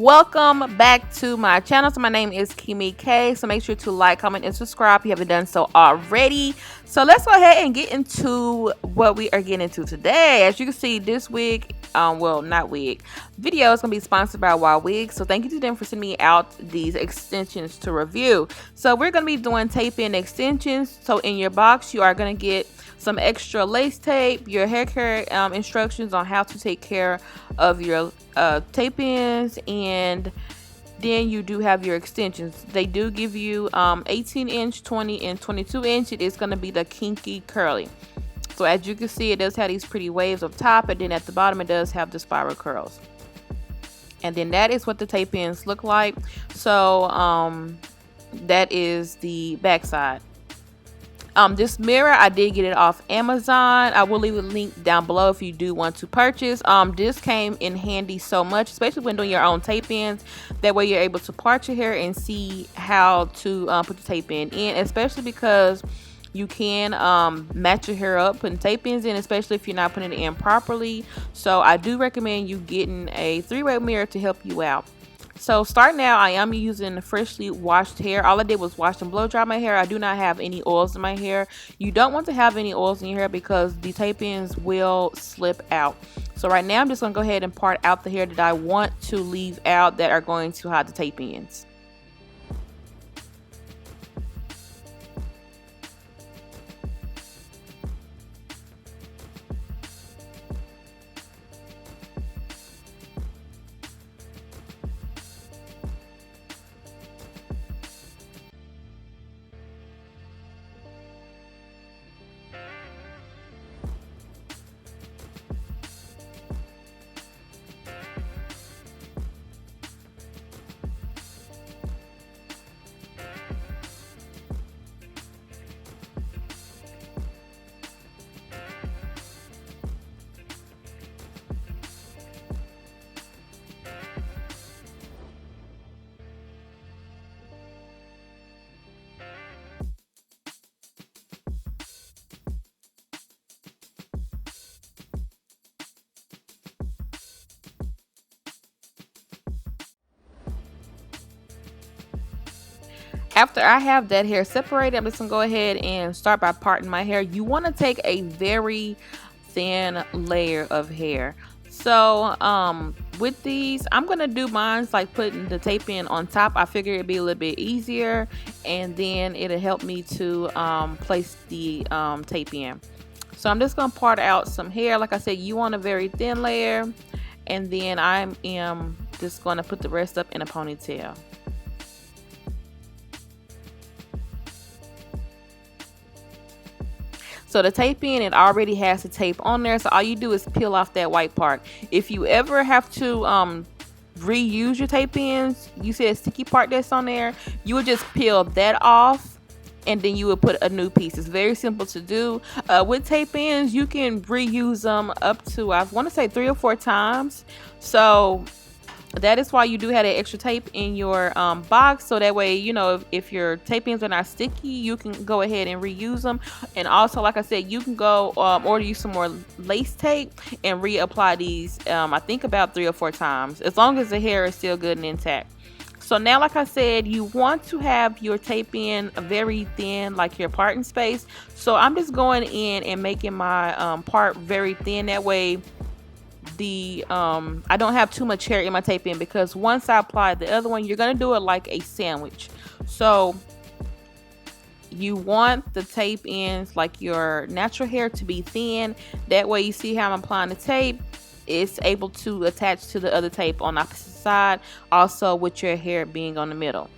Welcome back to my channel. So my name is Kinky, so make sure to like, comment, and subscribe if you haven't done so already. So let's go ahead and get into what we are getting into today. As you can see, this wig, well, not wig, video is going to be sponsored by YWigs. So thank you to them for sending me out these extensions to review. So we're going to be doing tape-in extensions. So in your box, you are going to get some extra lace tape, your hair care instructions on how to take care of your tape ins, and then you do have your extensions. They do give you 18-inch, 20 and 22-inch. It is going to be the Kinky curly. So as you can see, it does have these pretty waves up top, and then at the bottom it does have the spiral curls. And then that is what the tape ins look like. So that is the back side. This mirror, I did get it off Amazon. I will leave a link down below if you do want to purchase. This came in handy so much, especially when doing your own tape ins. That way you're able to part your hair and see how to put the tape in, especially because you can match your hair up putting tape ins in, especially if you're not putting it in properly. So I do recommend you getting a 3-way mirror to help you out. So starting out, I am using freshly washed hair. All I did was wash and blow dry my hair. I do not have any oils in my hair. You don't want to have any oils in your hair because the tape ins will slip out. So right now I'm just going to go ahead and part out the hair that I want to leave out that are going to hide the tape ins. After I have that hair separated, I'm just gonna go ahead and start by parting my hair. You want to take a very thin layer of hair. So with these, I'm gonna do mine like putting the tape in on top. I figure it'd be a little bit easier, and then it'll help me to place the tape in. So I'm just gonna part out some hair. Like I said, you want a very thin layer, and then I am just gonna put the rest up in a ponytail. So the tape in, it already has the tape on there, so all you do is peel off that white part. If you ever have to reuse your tape ins, you see a sticky part that's on there, you would just peel that off and then you would put a new piece. It's very simple to do. With tape ins, you can reuse them up to, I want to say 3 or 4 times. So that is why you do have that extra tape in your box, so that way, you know, if your tape ins are not sticky, you can go ahead and reuse them. And also, like I said, you can go order you some more lace tape and reapply these I think about 3 or 4 times, as long as the hair is still good and intact. So now, like I said, you want to have your tape in very thin, like your parting space. So I'm just going in and making my part very thin. That way I don't have too much hair in my tape in, because once I apply the other one, you're going to do it like a sandwich. So you want the tape ins, like your natural hair, to be thin. That way, you see how I'm applying the tape, it's able to attach to the other tape on the opposite side, also with your hair being on the middle.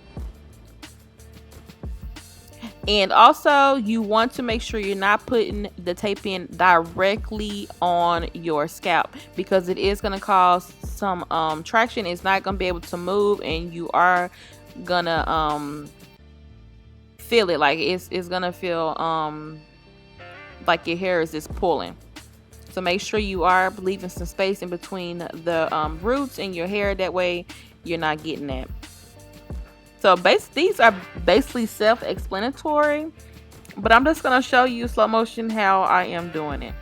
And also, you want to make sure you're not putting the tape in directly on your scalp, because it is going to cause some traction. It's not going to be able to move, and you are going to feel it. Like it's going to feel like your hair is just pulling. So make sure you are leaving some space in between the roots and your hair. That way you're not getting that. So these are basically self-explanatory, but I'm just going to show you slow motion how I am doing it.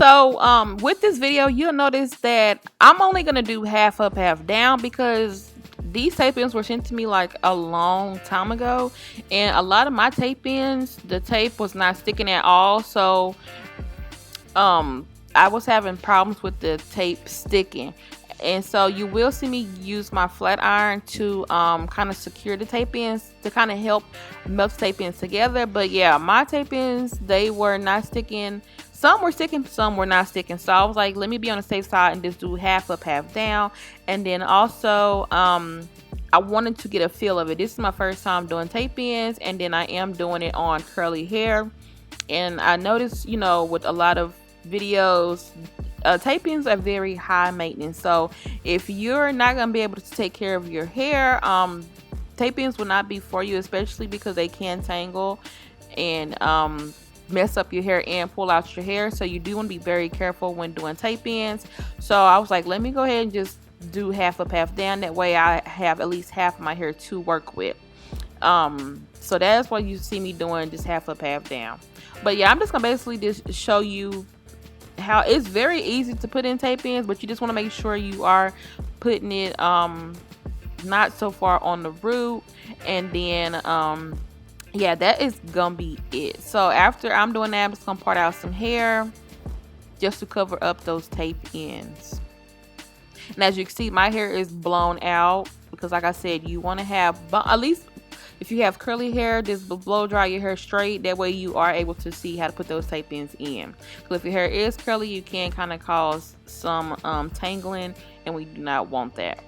So with this video, you'll notice that I'm only gonna do half up, half down, because these tape ins were sent to me like a long time ago, and a lot of my tape ins, the tape was not sticking at all. So I was having problems with the tape sticking, and so you will see me use my flat iron to kind of secure the tape ins to kind of help melt the tape ins together. But yeah, my tape ins, they were not sticking. Some were sticking, some were not sticking. So I was like, let me be on the safe side and just do half up, half down. And then also I wanted to get a feel of it. This is my first time doing tape ins, and then I am doing it on curly hair. And I noticed, you know, with a lot of videos, tape ins are very high maintenance. So if you're not gonna be able to take care of your hair, tape ins will not be for you, especially because they can tangle and mess up your hair and pull out your hair. So you do want to be very careful when doing tape ins. So I was like, let me go ahead and just do half up, half down. That way I have at least half of my hair to work with. So that's why you see me doing just half up, half down. But yeah, I'm just gonna basically just show you how it's very easy to put in tape ins, but you just want to make sure you are putting it not so far on the root. And then yeah, that is gonna be it. So after I'm doing that, I'm just gonna part out some hair just to cover up those tape ends. And as you can see, my hair is blown out because, like I said, you want to have, at least if you have curly hair, just blow dry your hair straight. That way you are able to see how to put those tape ins in. So if your hair is curly, you can kind of cause some tangling, and we do not want that.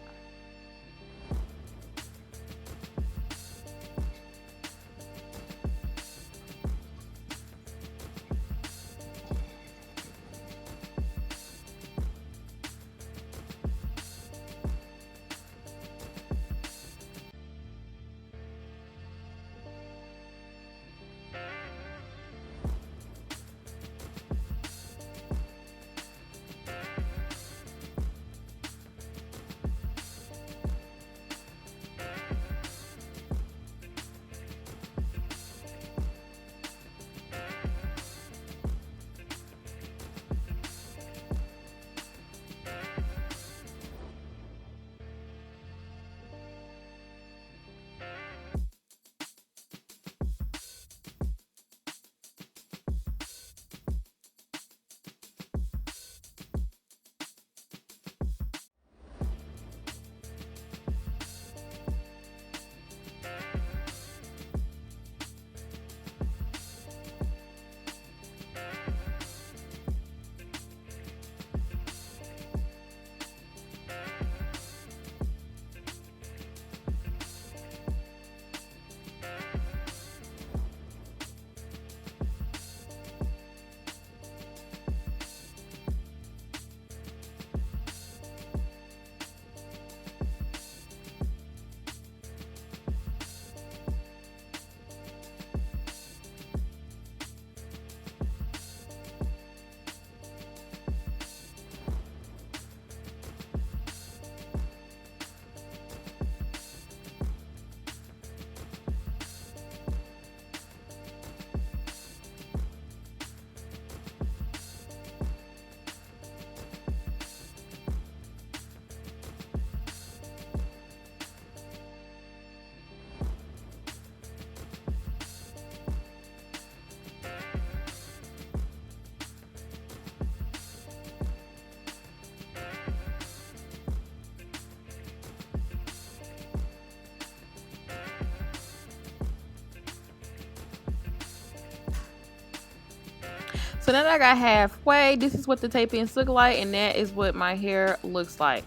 So now that I got halfway, this is what the tape ins look like, and that is what my hair looks like.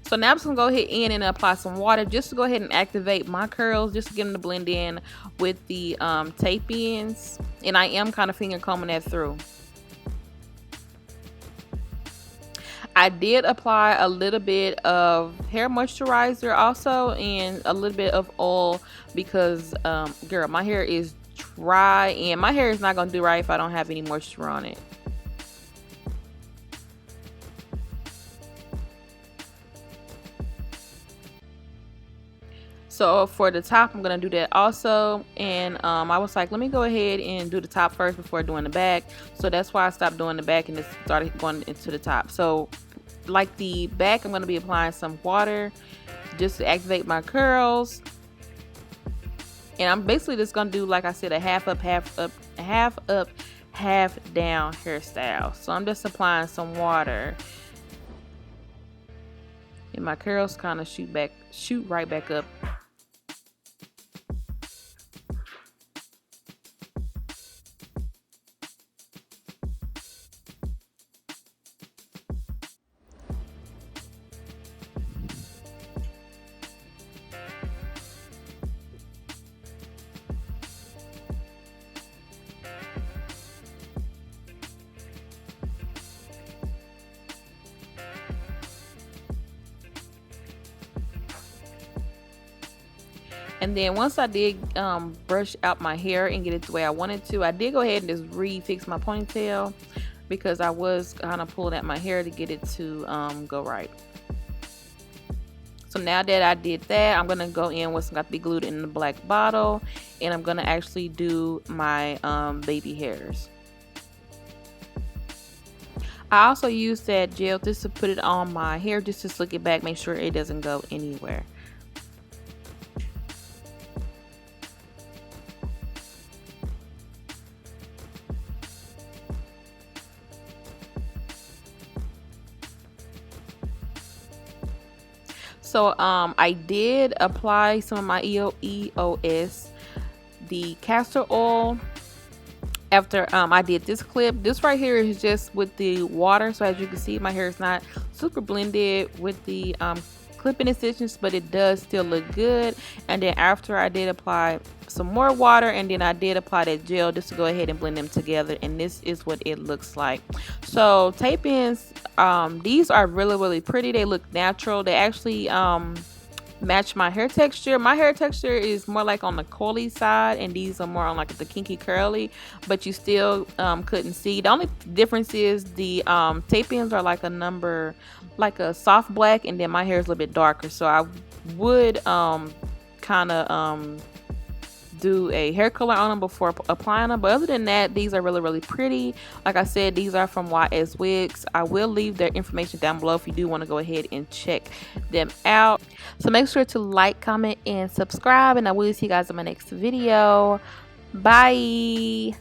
So now I'm just gonna go ahead in and apply some water just to go ahead and activate my curls, just to get them to blend in with the tape ins. And I am kind of finger combing that through. I did apply a little bit of hair moisturizer also, and a little bit of oil, because girl, my hair is dry, and my hair is not gonna do right if I don't have any moisture on it. So for the top, I'm gonna do that also. And I was like, let me go ahead and do the top first before doing the back. So that's why I stopped doing the back and just started going into the top. So like the back, I'm gonna be applying some water just to activate my curls. And I'm basically just gonna do, like I said, a half up, half up, half up, half down hairstyle. So I'm just applying some water, and my curls kind of shoot right back up. And then once I did brush out my hair and get it the way I wanted to, I did go ahead and just refix my ponytail because I was kind of pulling at my hair to get it to go right. So now that I did that, I'm gonna go in with some got to be glued in the black bottle, and I'm gonna actually do my baby hairs. I also use that gel just to put it on my hair, just to slick it back, make sure it doesn't go anywhere. So I did apply some of my EOS, the castor oil, after I did this clip. This right here is just with the water, so as you can see, my hair is not super blended with the clipping incisions, but it does still look good. And then after, I did apply some more water, and then I did apply that gel just to go ahead and blend them together, and this is what it looks like. So tape ins, these are really pretty. They look natural. They actually match my hair texture. My hair texture is more like on the coily side, and these are more on like the kinky curly, but you still couldn't see. The only difference is the tape ins are like a number, like a soft black, and then my hair is a little bit darker, so I would kind of do a hair color on them before applying them. But other than that, these are really pretty. Like I said, these are from YWigs. I will leave their information down below if you do want to go ahead and check them out. So make sure to like, comment, and subscribe, and I will see you guys in my next video. Bye.